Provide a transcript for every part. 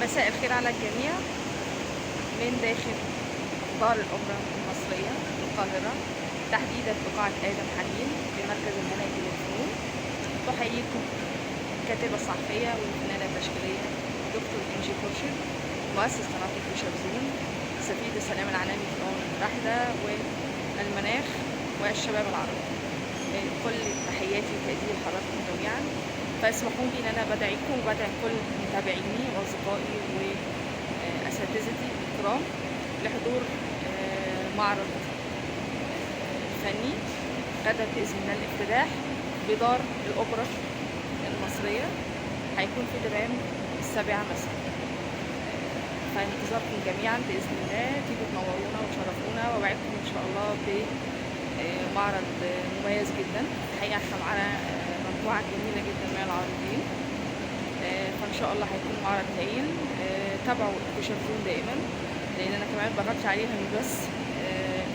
مساء الخير على الجميع من داخل دار الأوبرا المصرية في القاهرة، تحديدا بقاعة آدم حنين في مركز المناهج للفنون. تحييكم الكاتبة الصحفية والفنانة التشكيلية دكتور إنجي خورشيد، مؤسس قناة التلفزيون، سفير السلام العالمي في الأمم المتحدة والمناخ والشباب العربي. كل تحياتي وتقدير لحضراتكم جميعا. فاسمحوا لي ان انا بدعيكم وبدعي كل متابعيني واصدقائي واساتذتي الكرام لحضور معرض فني غدا باذن الله الافتتاح بدار الاوبرا المصريه. هيكون في تمام 7 مساء. فانتظاركم جميعا باذن الله، تيجوا تنورونا وتشرفونا، ووعدكم ان شاء الله بمعرض مميز جدا. الحقيقه احنا معانا مجموعة جميلة جدا من العارضين، فإن شاء الله هيكون معرض هايل. تابعوا التلفزيون دائما، لأن أنا كمان بغطي عليها مش بس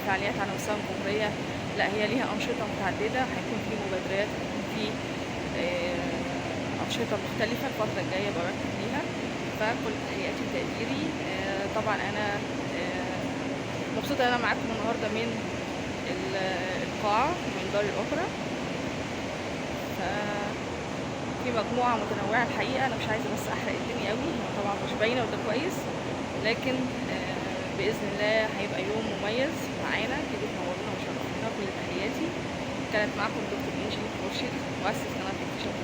فعاليات على مستوى الجمهورية، لا هي ليها أنشطة متعددة. هيكون في مبادرات، هيكون في أنشطة مختلفة الفترة الجاية بركز ليها. فكل تحياتي وتقديري. طبعا أنا مبسوطة أن أنا معاكم النهاردة من القاعة من دار الأوبرا. في مجموعة متنوعة الحقيقة. أنا مش عايزة بس أحرق الدنيا قوي، طبعا مش باينة وده كويس، لكن بإذن الله هيبقى يوم مميز معانا. تيجوا تنورونا وشرفونا. كل تحياتي. كانت معكم دكتور إنجي خورشيد، مؤسس قناة التلفزيون.